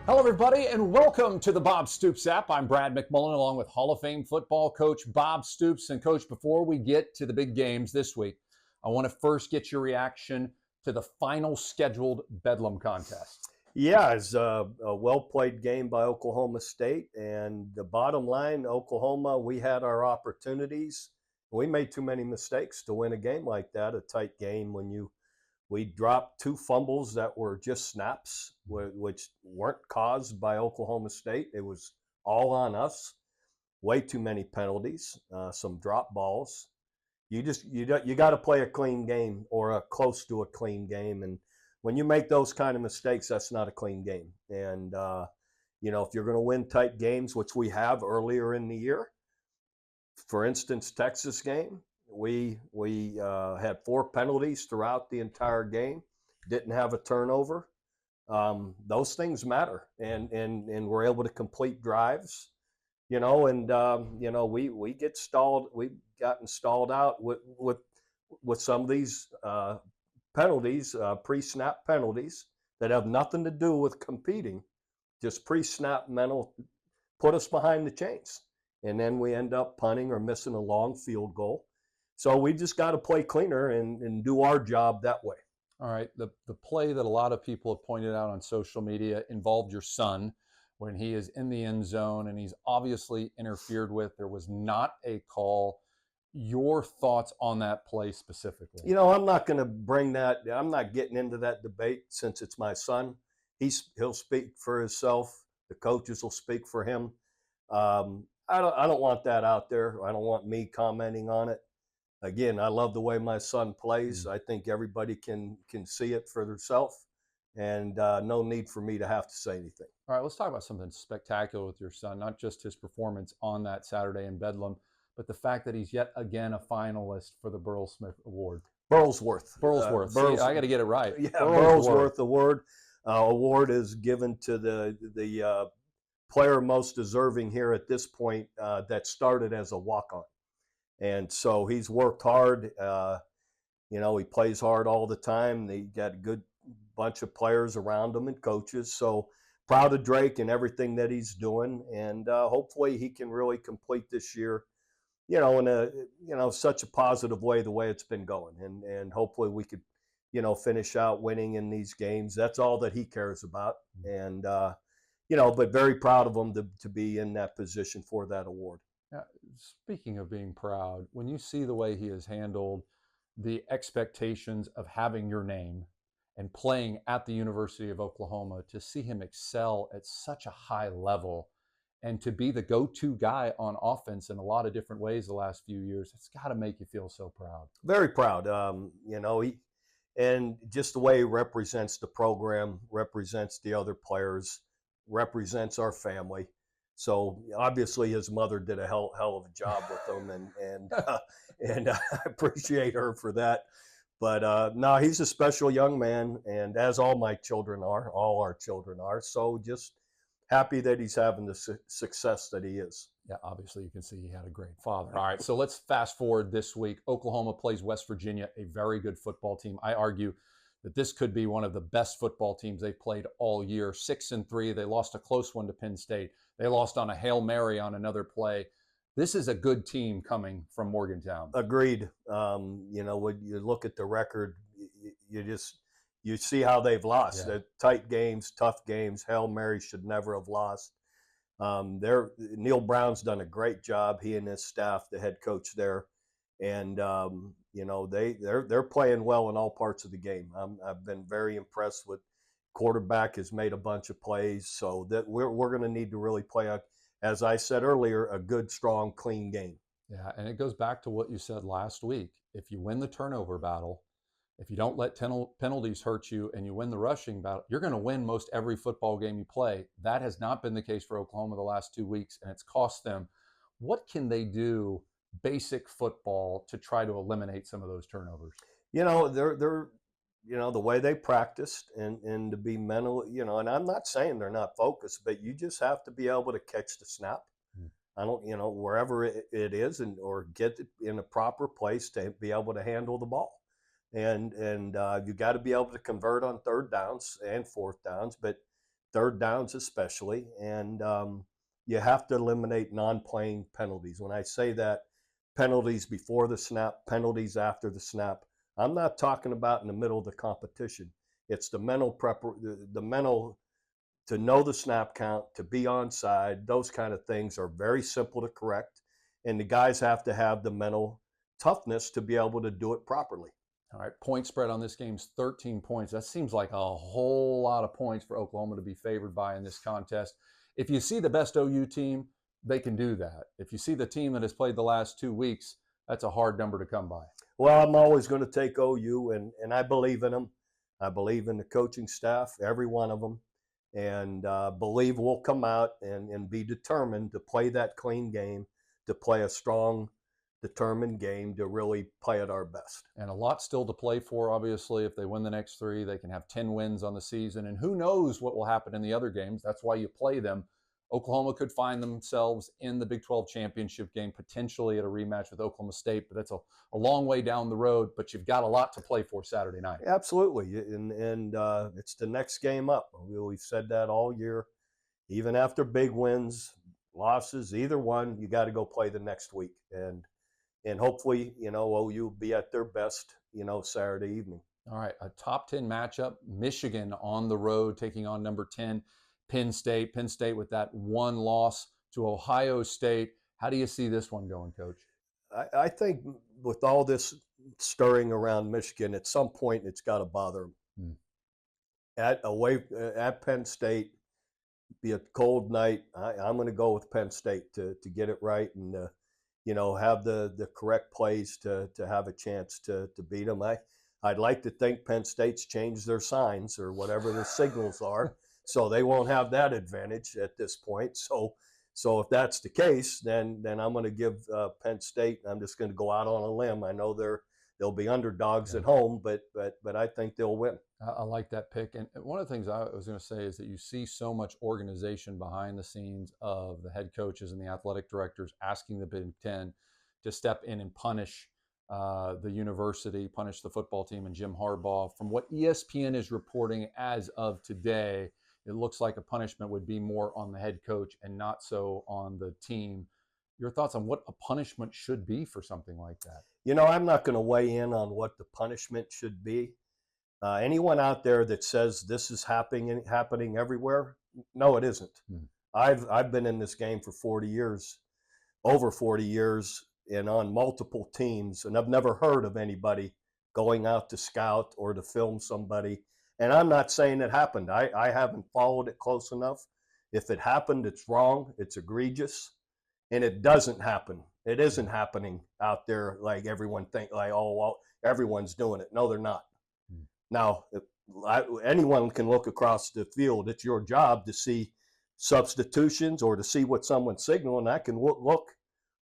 Hello, everybody, and welcome to the Bob Stoops app. I'm Brad McMullen, along with Hall of Fame football coach Bob Stoops. And, Coach, before we get to the big games this week, I want to first get your reaction to the final scheduled Bedlam contest. Yeah, it's a well-played game by Oklahoma State. And the bottom line, Oklahoma, we had our opportunities. We made too many mistakes to win a game like that, a tight game when we dropped two fumbles that were just snaps, which weren't caused by Oklahoma State. It was all on us. Way too many penalties, some drop balls. You got to play a clean game or a close to a clean game, and when you make those kind of mistakes, that's not a clean game. And if you're going to win tight games, which we have earlier in the year, for instance, Texas game, we had 4 penalties throughout the entire game, didn't have a turnover. Those things matter, and we're able to complete drives. We get stalled. We've gotten stalled out with some of these penalties, pre-snap penalties that have nothing to do with competing, just pre-snap mental, put us behind the chains, and then we end up punting or missing a long field goal. So we just got to play cleaner and do our job that way. All right, the play that a lot of people have pointed out on social media involved your son when he is in the end zone and he's obviously interfered with. There was not a call. Your thoughts on that play specifically? I'm not going to bring that. I'm not getting into that debate since it's my son. He'll speak for himself. The coaches will speak for him. I don't want that out there. I don't want me commenting on it. Again, I love the way my son plays. I think everybody can see it for themselves, and no need for me to have to say anything. All right, let's talk about something spectacular with your son, not just his performance on that Saturday in Bedlam, but the fact that he's yet again a finalist for the Burlsworth Award. Burlsworth. I got to get it right. Yeah, Burlsworth Award. Award is given to the player most deserving here at this point that started as a walk-on. And so he's worked hard. He plays hard all the time. They got a good bunch of players around him and coaches. So proud of Drake and everything that he's doing. And hopefully he can really complete this year, in such a positive way, the way it's been going. And hopefully we could, finish out winning in these games. That's all that he cares about. And, but very proud of him to be in that position for that award. Speaking of being proud, when you see the way he has handled the expectations of having your name and playing at the University of Oklahoma, to see him excel at such a high level and to be the go-to guy on offense in a lot of different ways the last few years, it's got to make you feel so proud. Very proud. And just the way he represents the program, represents the other players, represents our family. So obviously his mother did a hell of a job with him, and I appreciate her for that. But no, he's a special young man, and as all my children are, all our children are. So just happy that he's having the success that he is. Yeah, obviously you can see he had a great father. All right, so let's fast forward this week. Oklahoma plays West Virginia, a very good football team. I argue that this could be one of the best football teams they've played all year. 6-3. They lost a close one to Penn State. They lost on a Hail Mary on another play. This is a good team coming from Morgantown. Agreed. When you look at the record, you see how they've lost. Yeah. The tight games, tough games. Hail Mary should never have lost. Neil Brown's done a great job. He and his staff, the head coach there, and they're playing well in all parts of the game. I've been very impressed with. Quarterback has made a bunch of plays, so that we're going to need to really play as I said earlier, a good, strong, clean game. Yeah, and it goes back to what you said last week. If you win the turnover battle, if you don't let penalties hurt you, and you win the rushing battle, you're going to win most every football game you play. That has not been the case for Oklahoma the last 2 weeks, and it's cost them. What can they do, basic football, to try to eliminate some of those turnovers? They're the way they practiced and to be mental, and I'm not saying they're not focused, but you just have to be able to catch the snap. I don't, wherever it is, or get it in a proper place to be able to handle the ball. And you got to be able to convert on third downs and fourth downs. But third downs especially, and you have to eliminate non-playing penalties. When I say that, penalties before the snap, penalties after the snap, I'm not talking about in the middle of the competition. It's the mental the mental to know the snap count, to be onside. Those kind of things are very simple to correct, and the guys have to have the mental toughness to be able to do it properly. All right, point spread on this game's 13 points. That seems like a whole lot of points for Oklahoma to be favored by in this contest. If you see the best OU team, they can do that. If you see the team that has played the last 2 weeks, that's a hard number to come by. Well, I'm always going to take OU, and I believe in them. I believe in the coaching staff, every one of them, and believe we'll come out and be determined to play that clean game, to play a strong, determined game, to really play at our best. And a lot still to play for, obviously. If they win the next 3, they can have 10 wins on the season. And who knows what will happen in the other games. That's why you play them. Oklahoma could find themselves in the Big 12 championship game, potentially at a rematch with Oklahoma State, but that's a long way down the road. But you've got a lot to play for Saturday night. Absolutely, and it's the next game up. We've said that all year. Even after big wins, losses, either one, you got to go play the next week, and hopefully, OU will be at their best, Saturday evening. All right, a top 10 matchup, Michigan on the road taking on number 10, Penn State. Penn State with that one loss to Ohio State. How do you see this one going, Coach? I think with all this stirring around Michigan, at some point it's got to bother them. At Penn State, be a cold night. I'm going to go with Penn State to get it right and have the correct plays to have a chance to beat them. I'd like to think Penn State's changed their signs or whatever the signals are, so they won't have that advantage at this point. So if that's the case, then I'm going to give Penn State. I'm just going to go out on a limb. I know they'll be underdogs at home, but I think they'll win. I like that pick. And one of the things I was going to say is that you see so much organization behind the scenes of the head coaches and the athletic directors asking the Big Ten to step in and punish the university, punish the football team and Jim Harbaugh. From what ESPN is reporting as of today, it looks like a punishment would be more on the head coach and not so on the team. Your thoughts on what a punishment should be for something like that? I'm not going to weigh in on what the punishment should be. Anyone out there that says this is happening everywhere, no, it isn't. I've been in this game for 40 years, over 40 years, and on multiple teams, and I've never heard of anybody going out to scout or to film somebody. And I'm not saying it happened. I haven't followed it close enough. If it happened, it's wrong. It's egregious. And it doesn't happen. It isn't happening out there like everyone think like, oh, well, everyone's doing it. No, they're not. Now, anyone can look across the field. It's your job to see substitutions or to see what someone's signaling. I can look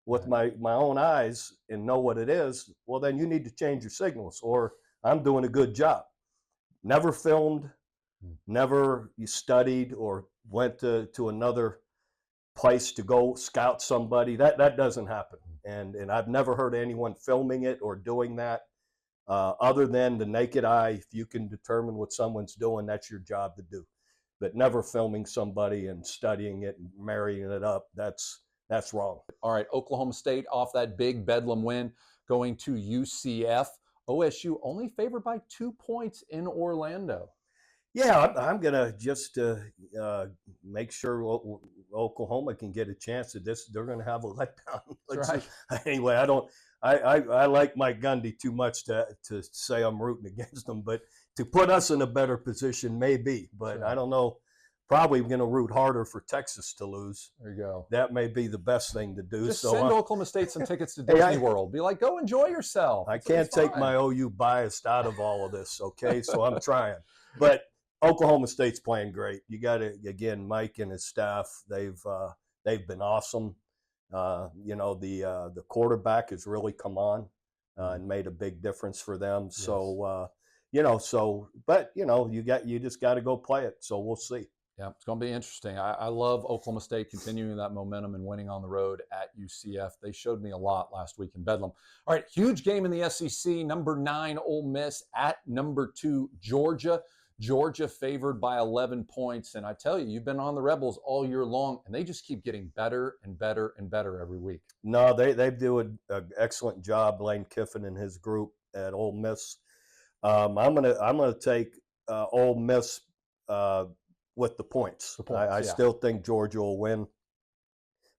with my own eyes and know what it is. Well, then you need to change your signals, or I'm doing a good job. Never filmed, never you studied or went to another place to go scout somebody. That doesn't happen. And I've never heard anyone filming it or doing that. Other than the naked eye, if you can determine what someone's doing, that's your job to do. But never filming somebody and studying it and marrying it up, that's wrong. All right, Oklahoma State off that big Bedlam win, going to UCF. OSU only favored by 2 points in Orlando. Yeah, I'm going to just make sure Oklahoma can get a chance at this. They're going to have a letdown. Right. Anyway, I like Mike Gundy too much to say I'm rooting against them, but to put us in a better position, maybe. But sure. I don't know. Probably going to root harder for Texas to lose. There you go. That may be the best thing to do. Just send Oklahoma State some tickets to Disney World. Be like, go enjoy yourself. I can't take my OU bias out of all of this, okay? So I'm trying. But Oklahoma State's playing great. You got to, again, Mike and his staff, they've been awesome. The quarterback has really come on and made a big difference for them. Yes. So, you just got to go play it. So we'll see. Yeah, it's going to be interesting. I love Oklahoma State continuing that momentum and winning on the road at UCF. They showed me a lot last week in Bedlam. All right, huge game in the SEC. Number 9, Ole Miss at number 2, Georgia. Georgia favored by 11 points. And I tell you, you've been on the Rebels all year long, and they just keep getting better and better and better every week. No, they do an excellent job, Lane Kiffin and his group at Ole Miss. I'm gonna take Ole Miss with the points. The points, I yeah. still think Georgia will win,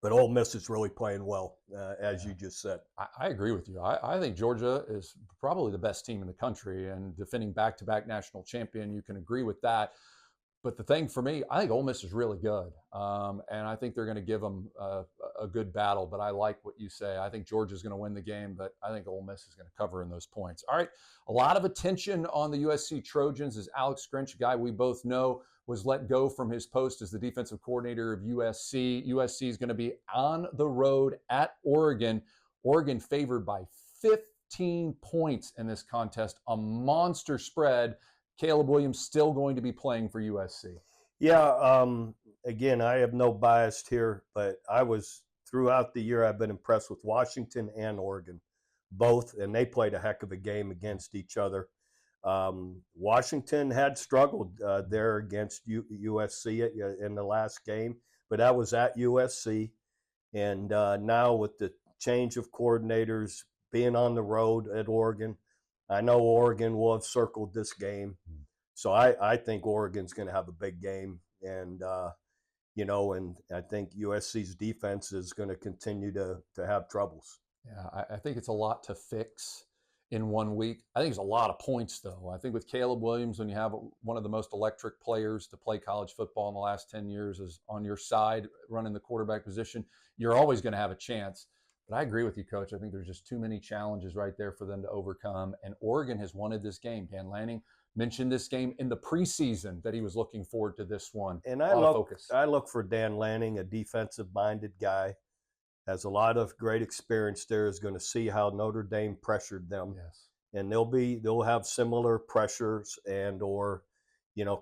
but Ole Miss is really playing well, as you just said. I agree with you. I think Georgia is probably the best team in the country and defending back-to-back national champion. You can agree with that. But the thing for me, I think Ole Miss is really good, and I think they're going to give them a good battle. But I like what you say. I think Georgia's going to win the game, but I think Ole Miss is going to cover in those points. All right, a lot of attention on the USC Trojans as Alex Grinch, a guy we both know, was let go from his post as the defensive coordinator of USC. USC is going to be on the road at Oregon. Oregon favored by 15 points in this contest, a monster spread. Caleb Williams still going to be playing for USC. Yeah, again, I have no bias here, but throughout the year, I've been impressed with Washington and Oregon, both, and they played a heck of a game against each other. Washington had struggled there against USC in the last game, but that was at USC. And now with the change of coordinators, being on the road at Oregon, I know Oregon will have circled this game. So I think Oregon's going to have a big game. And, and I think USC's defense is going to continue to have troubles. Yeah, I think it's a lot to fix in 1 week. I think it's a lot of points, though. I think with Caleb Williams, when you have one of the most electric players to play college football in the last 10 years is on your side running the quarterback position, you're always going to have a chance. But I agree with you, Coach. I think there's just too many challenges right there for them to overcome. And Oregon has wanted this game. Dan Lanning mentioned this game in the preseason that he was looking forward to this one. And I look for Dan Lanning, a defensive-minded guy, has a lot of great experience there, is going to see how Notre Dame pressured them. Yes. And they'll have similar pressures or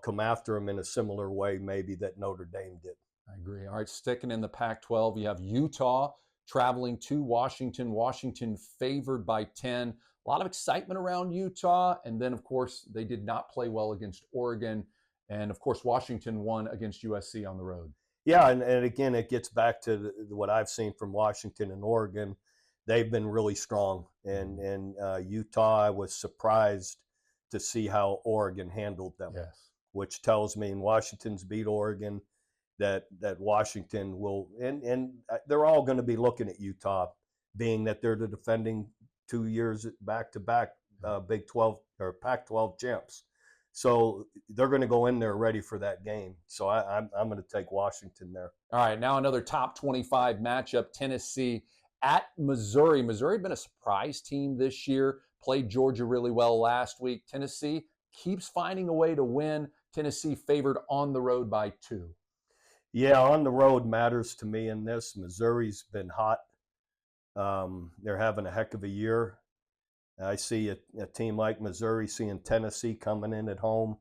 come after them in a similar way maybe that Notre Dame did. I agree. All right, sticking in the Pac-12, you have Utah traveling to Washington. Washington favored by 10. A lot of excitement around Utah. And then, of course, they did not play well against Oregon. And, of course, Washington won against USC on the road. Yeah, and again, it gets back to what I've seen from Washington and Oregon. They've been really strong. And Utah, I was surprised to see how Oregon handled them. Yes. Which tells me Washington's beat Oregon, that Washington will, and they're all going to be looking at Utah, being that they're the defending 2 years back-to-back Big 12 or Pac-12 champs. So they're going to go in there ready for that game. So I'm going to take Washington there. All right, now another top 25 matchup, Tennessee at Missouri. Missouri had been a surprise team this year, played Georgia really well last week. Tennessee keeps finding a way to win. Tennessee favored on the road by 2. Yeah, on the road matters to me in this. Missouri's been hot. They're having a heck of a year. I see a team like Missouri seeing Tennessee coming in at home.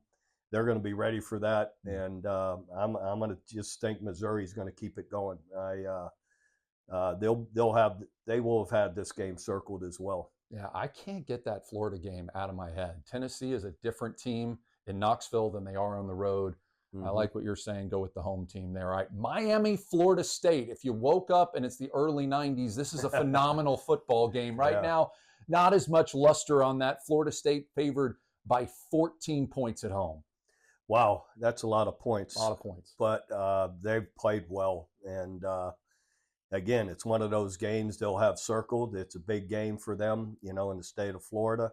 They're going to be ready for that, and I'm going to just think Missouri's going to keep it going. They will have had this game circled as well. Yeah, I can't get that Florida game out of my head. Tennessee is a different team in Knoxville than they are on the road. Mm-hmm. I like what you're saying. Go with the home team there. All right, Miami, Florida State. If you woke up and it's the early 90s, this is a phenomenal football game right now. Not as much luster on that. Florida State favored by 14 points at home. Wow, that's a lot of points. A lot of points. But they've played well. And, again, it's one of those games they'll have circled. It's a big game for them, in the state of Florida.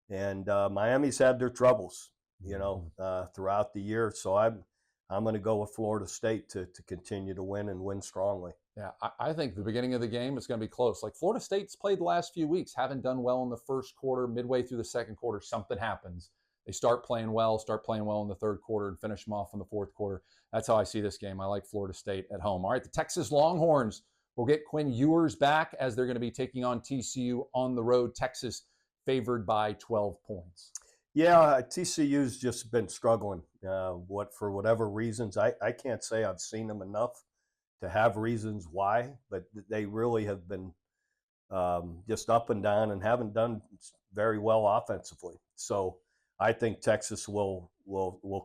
And Miami's had their troubles, throughout the year. So I'm going to go with Florida State to continue to win and win strongly. Yeah, I think the beginning of the game is going to be close. Like Florida State's played the last few weeks, haven't done well in the first quarter. Midway through the second quarter, something happens. They start playing well in the third quarter and finish them off in the fourth quarter. That's how I see this game. I like Florida State at home. All right, the Texas Longhorns will get Quinn Ewers back as they're going to be taking on TCU on the road. Texas favored by 12 points. Yeah, TCU's just been struggling. For whatever reasons, I can't say I've seen them enough to have reasons why, but they really have been just up and down and haven't done very well offensively. So I think Texas will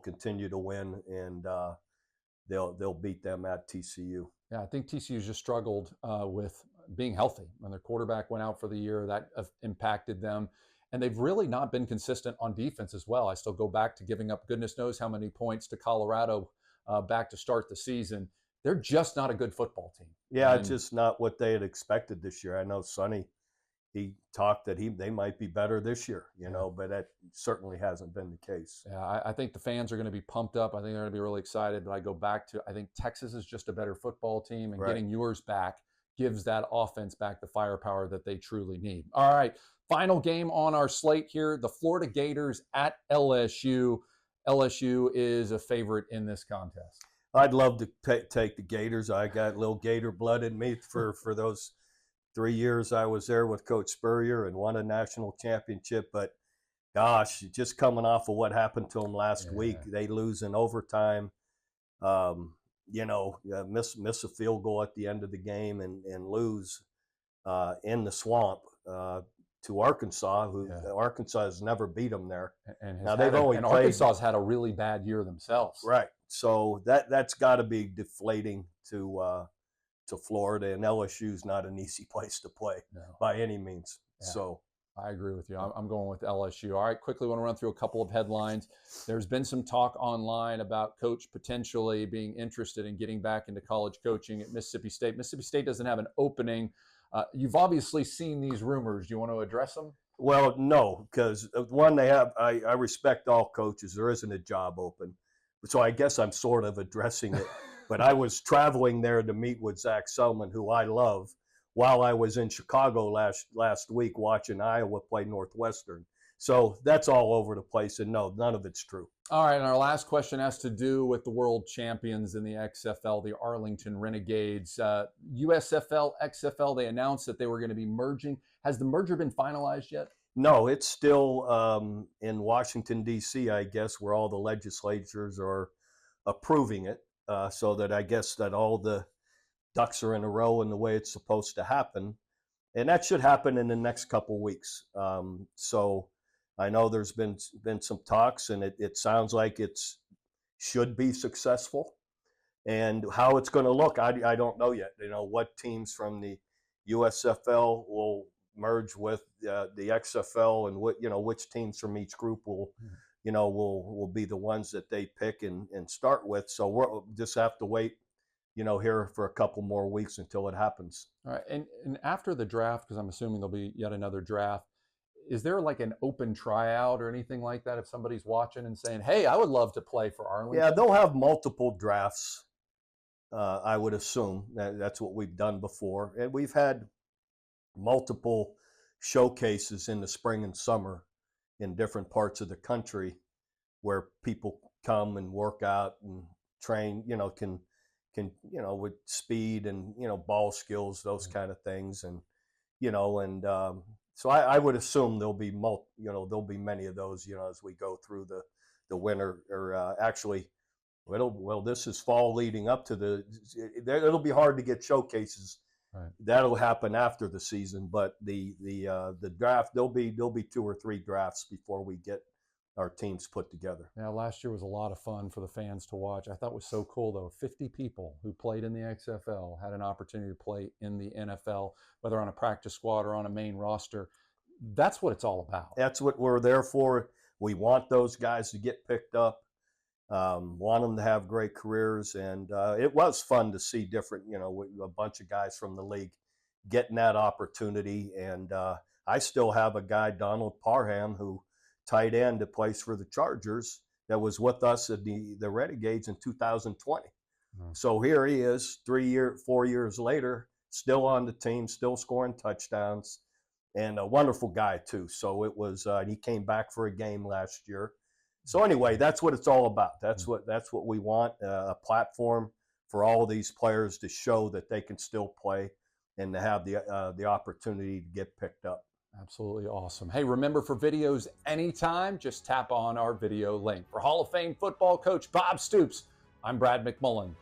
continue to win, and they'll beat them at TCU. Yeah, I think TCU's just struggled with being healthy. When their quarterback went out for the year, that impacted them. And they've really not been consistent on defense as well. I still go back to giving up goodness knows how many points to Colorado back to start the season. They're just not a good football team. Yeah, it's just not what they had expected this year. I know Sonny, he talked that they might be better this year, but that certainly hasn't been the case. Yeah, I think the fans are going to be pumped up. I think they're going to be really excited. But I go back to, I think Texas is just a better football team, and getting yours back gives that offense back the firepower that they truly need. All right, final game on our slate here, the Florida Gators at LSU. LSU is a favorite in this contest. I'd love to take the Gators. I got a little Gator blood in me for those 3 years I was there with Coach Spurrier and won a national championship. But gosh, just coming off of what happened to them last week, they lose in overtime. Miss a field goal at the end of the game and lose in the swamp to Arkansas, who Arkansas has never beat them there. And now they've only played. Arkansas's had a really bad year themselves. Right. So that's got to be deflating to Florida, and LSU's not an easy place to play by any means. Yeah. So I agree with you. I'm going with LSU. All right, quickly want to run through a couple of headlines. There's been some talk online about Coach potentially being interested in getting back into college coaching at Mississippi State. Mississippi State doesn't have an opening. You've obviously seen these rumors. Do you want to address them? Well, no, because one, they have. I respect all coaches. There isn't a job open, so I guess I'm sort of addressing it. But I was traveling there to meet with Zach Selman, who I love, while I was in Chicago last week watching Iowa play Northwestern. So that's all over the place, and no, none of it's true. All right, and our last question has to do with the world champions in the XFL, the Arlington Renegades. USFL, XFL, they announced that they were going to be merging. Has the merger been finalized yet? No, it's still in Washington, D.C., I guess, where all the legislatures are approving it, so that I guess that all the ducks are in a row in the way it's supposed to happen. And that should happen in the next couple weeks. So I know there's been some talks, and it sounds like it should be successful. And how it's going to look, I don't know yet. What teams from the USFL will merge with the XFL, and which teams from each group will be the ones that they pick and start with. So we'll just have to wait, here for a couple more weeks until it happens. All right. And after the draft, because I'm assuming there'll be yet another draft, is there like an open tryout or anything like that if somebody's watching and saying, hey, I would love to play for Arlington? Yeah, they'll have multiple drafts, I would assume. That's what we've done before. And we've had multiple showcases in the spring and summer in different parts of the country where people come and work out and train, can with speed and, ball skills, those kind of things. And, so I would assume there'll be there'll be many of those, as we go through the winter, or actually, this is fall leading up to it'll be hard to get showcases. Right. That'll happen after the season, but the draft, there'll be 2 or 3 drafts before we get our teams put together. Yeah, last year was a lot of fun for the fans to watch. I thought it was so cool, though. 50 people who played in the XFL had an opportunity to play in the NFL, whether on a practice squad or on a main roster. That's what it's all about. That's what we're there for. We want those guys to get picked up, want them to have great careers. And it was fun to see different, a bunch of guys from the league getting that opportunity. And I still have a guy, Donald Parham, who tight end that plays for the Chargers, that was with us at the Renegades in 2020. So here he is 4 years later, still on the team, still scoring touchdowns, and a wonderful guy too. So it was, he came back for a game last year. So anyway, that's what it's all about. That's what we want, a platform for all of these players to show that they can still play and to have the opportunity to get picked up. Absolutely awesome. Hey, remember, for videos anytime, just tap on our video link. For Hall of Fame football coach Bob Stoops, I'm Brad McMullen.